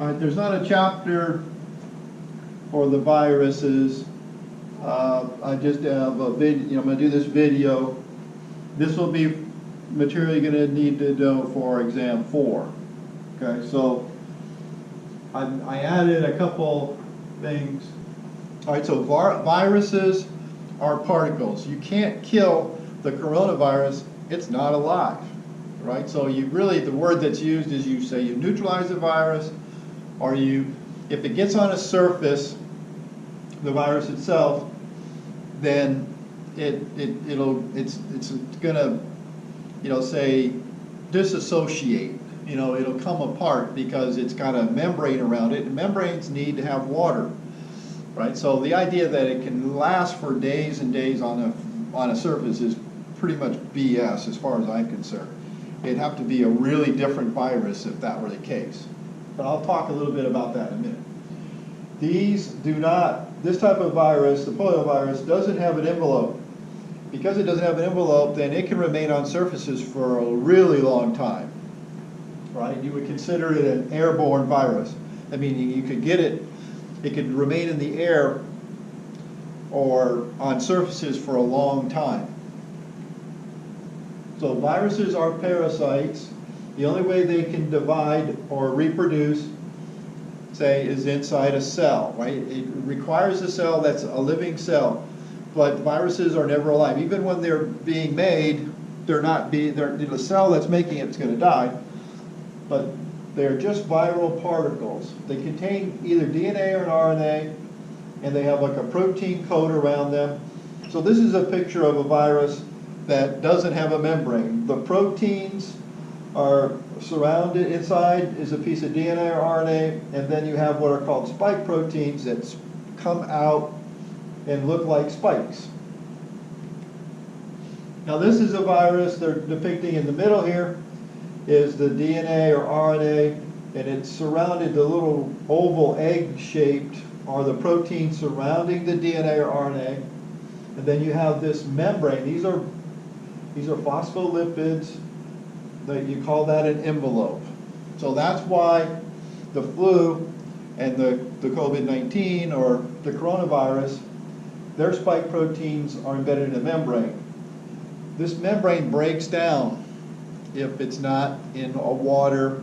All right, there's not a chapter for the viruses. I just have a video. I'm going to do this video. This will be material you're going to need to know for exam 4. Okay, so I added a couple things. All right, so viruses are particles. You can't kill the coronavirus. It's not alive, right? So you really, the word that's used is you say you neutralize the virus, or if it gets on a surface, the virus itself, then it's gonna, say disassociate. It'll come apart because it's got a membrane around it, and membranes need to have water, right? So the idea that it can last for days and days on a surface is pretty much BS as far as I'm concerned. It'd have to be a really different virus if that were the case. But I'll talk a little bit about that in a minute. This type of virus, the poliovirus, doesn't have an envelope. Because it doesn't have an envelope, then it can remain on surfaces for a really long time, right? You would consider it an airborne virus. I mean, you could get it could remain in the air or on surfaces for a long time. So viruses are parasites. The only way they can divide or reproduce, say, is inside a cell, right? It requires a cell that's a living cell, but viruses are never alive. Even when they're being made, the cell that's making it is going to die, but they're just viral particles. They contain either DNA or an RNA, and they have like a protein coat around them. So this is a picture of a virus that doesn't have a membrane. The proteins are surrounded, inside is a piece of DNA or RNA, and then you have what are called spike proteins that come out and look like spikes. Now this is a virus they're depicting in the middle here is the DNA or RNA, and it's surrounded, the little oval egg-shaped are the proteins surrounding the DNA or RNA, and then you have this membrane. These are phospholipids. That you call that an envelope. So that's why the flu and the COVID-19 or the coronavirus, their spike proteins are embedded in a membrane. This membrane breaks down if it's not in a water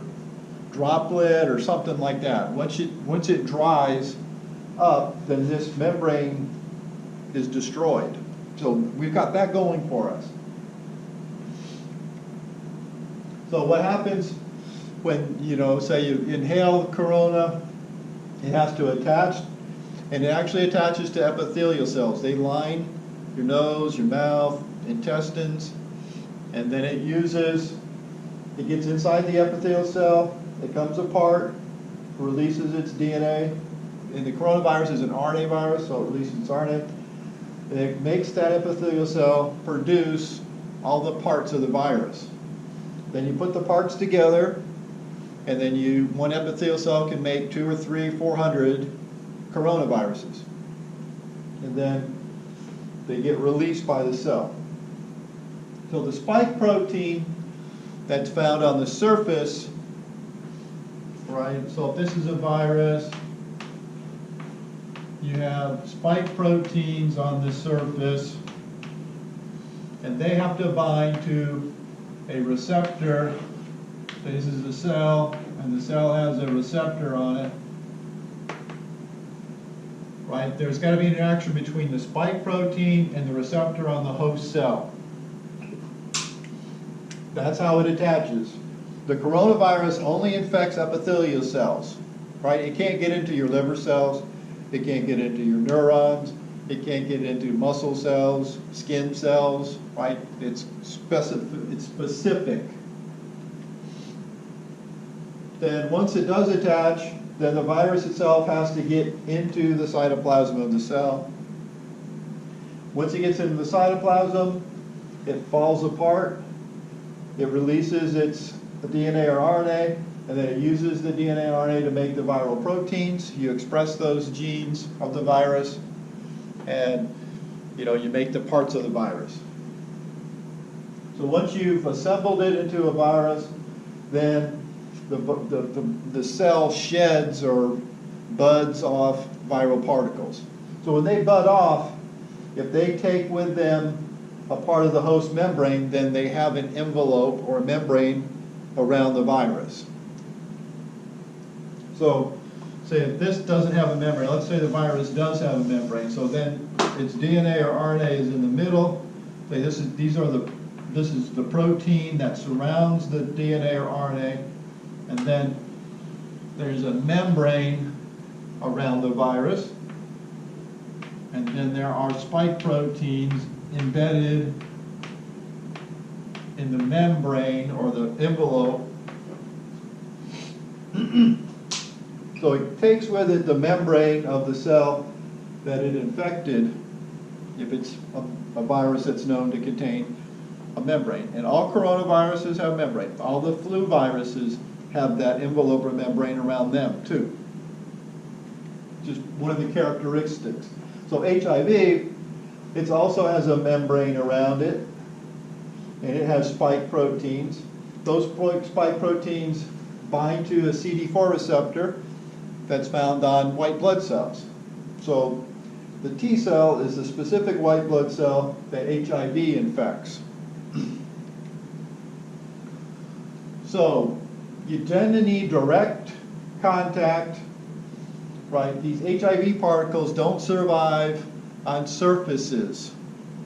droplet or something like that. Once it dries up, then this membrane is destroyed. So we've got that going for us. So what happens when, say you inhale corona, it has to attach, and it actually attaches to epithelial cells. They line your nose, your mouth, intestines, and then it gets inside the epithelial cell, it comes apart, releases its DNA, and the coronavirus is an RNA virus, so it releases its RNA, and it makes that epithelial cell produce all the parts of the virus. Then you put the parts together, and then one epithelial cell can make 200 or 300 or 400 coronaviruses. And then they get released by the cell. So the spike protein that's found on the surface, right? So if this is a virus, you have spike proteins on the surface, and they have to bind to a receptor. This is the cell, and the cell has a receptor on it. Right? There's got to be an interaction between the spike protein and the receptor on the host cell. That's how it attaches. The coronavirus only infects epithelial cells. Right? It can't get into your liver cells. It can't get into your neurons. It can't get into muscle cells, skin cells, right? It's specific. Then once it does attach, then the virus itself has to get into the cytoplasm of the cell. Once it gets into the cytoplasm, it falls apart. It releases its DNA or RNA, and then it uses the DNA and RNA to make the viral proteins. You express those genes of the virus, and you make the parts of the virus. So once you've assembled it into a virus, then the cell sheds or buds off viral particles. So when they bud off, if they take with them a part of the host membrane, then they have an envelope or a membrane around the virus. So say if this doesn't have a membrane, let's say the virus does have a membrane, so then its DNA or RNA is in the middle. Say this is the protein that surrounds the DNA or RNA, and then there's a membrane around the virus, and then there are spike proteins embedded in the membrane or the envelope. So it takes with it the membrane of the cell that it infected, if it's a virus that's known to contain a membrane. And all coronaviruses have membrane. All the flu viruses have that envelope or membrane around them too. Just one of the characteristics. So HIV, it also has a membrane around it, and it has spike proteins. Those spike proteins bind to a CD4 receptor that's found on white blood cells. So the T cell is the specific white blood cell that HIV infects. So you tend to need direct contact, right? These HIV particles don't survive on surfaces,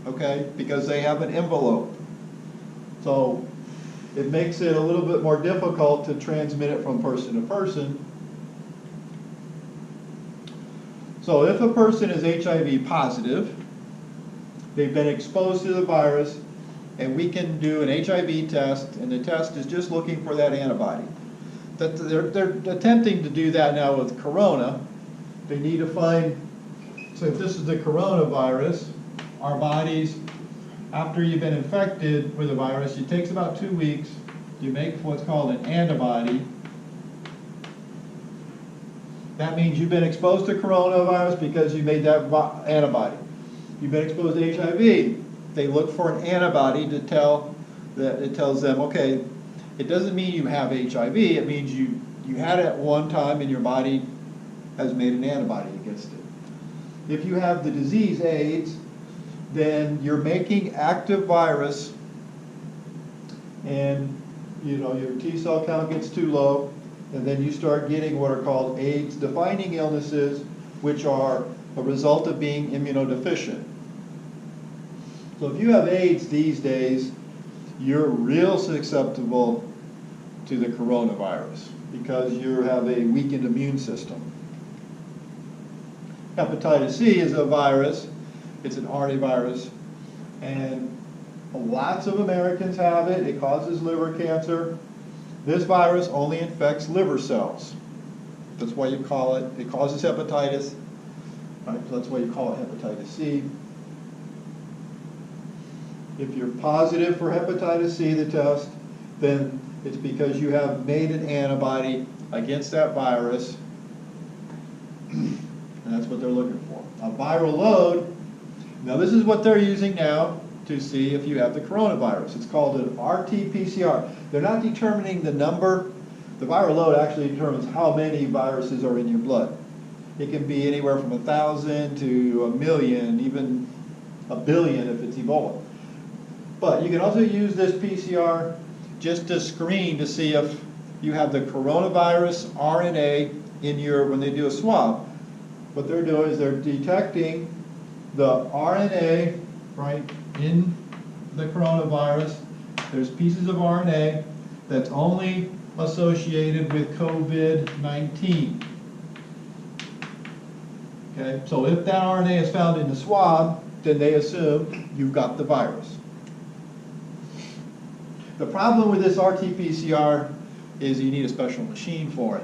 okay, because they have an envelope. So it makes it a little bit more difficult to transmit it from person to person. So if a person is HIV positive, they've been exposed to the virus, and we can do an HIV test, and the test is just looking for that antibody. They're attempting to do that now with corona. They need to find, so if this is the coronavirus, our bodies, after you've been infected with a virus, it takes about 2 weeks to make what's called an antibody. That means you've been exposed to coronavirus because you made that antibody. You've been exposed to HIV. They look for an antibody to tell that it tells them, okay, it doesn't mean you have HIV. It means you had it at one time and your body has made an antibody against it. If you have the disease AIDS, then you're making active virus, and your T cell count gets too low, and then you start getting what are called AIDS-defining illnesses, which are a result of being immunodeficient. So if you have AIDS these days, you're real susceptible to the coronavirus because you have a weakened immune system. Hepatitis C is a virus. It's an RNA virus, and lots of Americans have it. It causes liver cancer. This virus only infects liver cells. That's why you call it, it causes hepatitis, right? So that's why you call it hepatitis C. If you're positive for hepatitis C, the test, then it's because you have made an antibody against that virus, and that's what they're looking for. A viral load, now this is what they're using now to see if you have the coronavirus. It's called an RT-PCR. They're not determining the number. The viral load actually determines how many viruses are in your blood. It can be anywhere from 1,000 to 1,000,000, even 1,000,000,000 if it's Ebola. But you can also use this PCR just to screen to see if you have the coronavirus RNA in when they do a swab. What they're doing is they're detecting the RNA, right, in the coronavirus. There's pieces of RNA that's only associated with COVID-19. Okay, so if that RNA is found in the swab, then they assume you've got the virus. The problem with this RT-PCR is you need a special machine for it.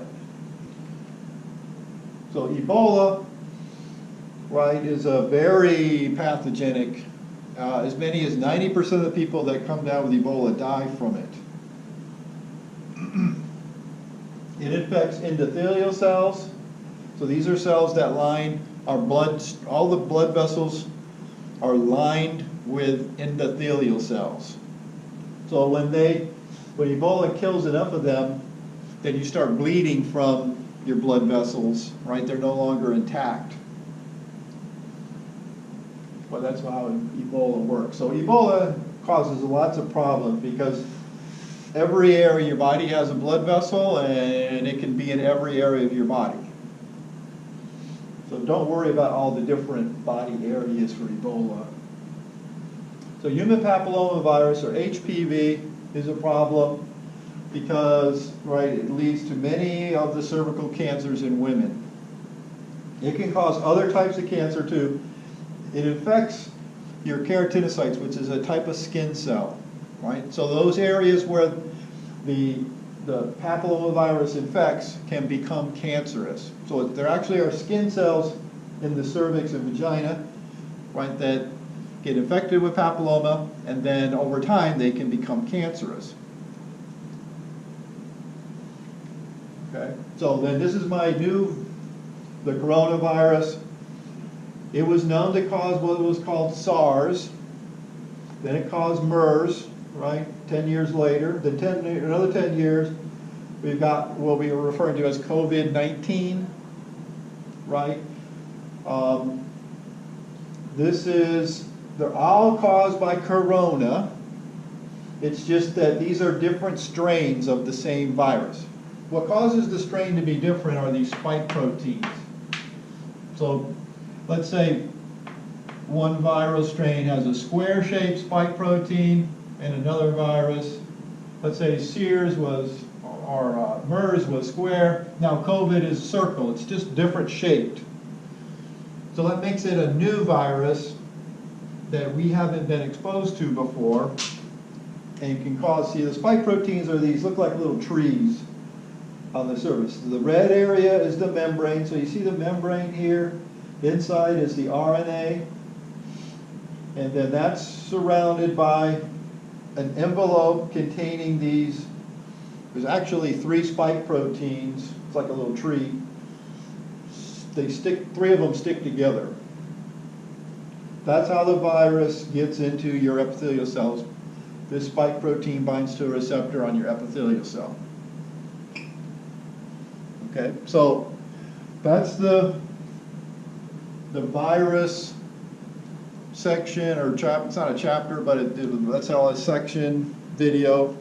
So Ebola, right, is a very pathogenic. As many as 90% of the people that come down with Ebola die from it. It infects endothelial cells. So these are cells that line our blood, all the blood vessels are lined with endothelial cells. So when Ebola kills enough of them, then you start bleeding from your blood vessels, right? They're no longer intact. Well, that's how Ebola works. So Ebola causes lots of problems because every area of your body has a blood vessel, and it can be in every area of your body. So don't worry about all the different body areas for Ebola. So human papillomavirus, or HPV, is a problem because, right, it leads to many of the cervical cancers in women. It can cause other types of cancer too. It infects your keratinocytes, which is a type of skin cell, right? So those areas where the papillomavirus infects can become cancerous. So there actually are skin cells in the cervix and vagina, right, that get infected with papilloma, and then over time they can become cancerous. Okay, so then this is the coronavirus. It was known to cause what was called SARS. Then it caused MERS, right, 10 years later. Then another 10 years, we've got what we were referring to as COVID-19, right? They're all caused by corona. It's just that these are different strains of the same virus. What causes the strain to be different are these spike proteins. So let's say one viral strain has a square-shaped spike protein, and another virus, let's say MERS was square. Now COVID is circle. It's just different shaped. So that makes it a new virus that we haven't been exposed to before, and it can cause, see, the spike proteins are these, look like little trees on the surface. The red area is the membrane, so you see the membrane here. Inside is the RNA, and then that's surrounded by an envelope containing these. There's actually 3 spike proteins. It's like a little tree. Three of them stick together. That's how the virus gets into your epithelial cells. This spike protein binds to a receptor on your epithelial cell. Okay, so that's the virus section, or chapter. It's not a chapter, but that's how a section video.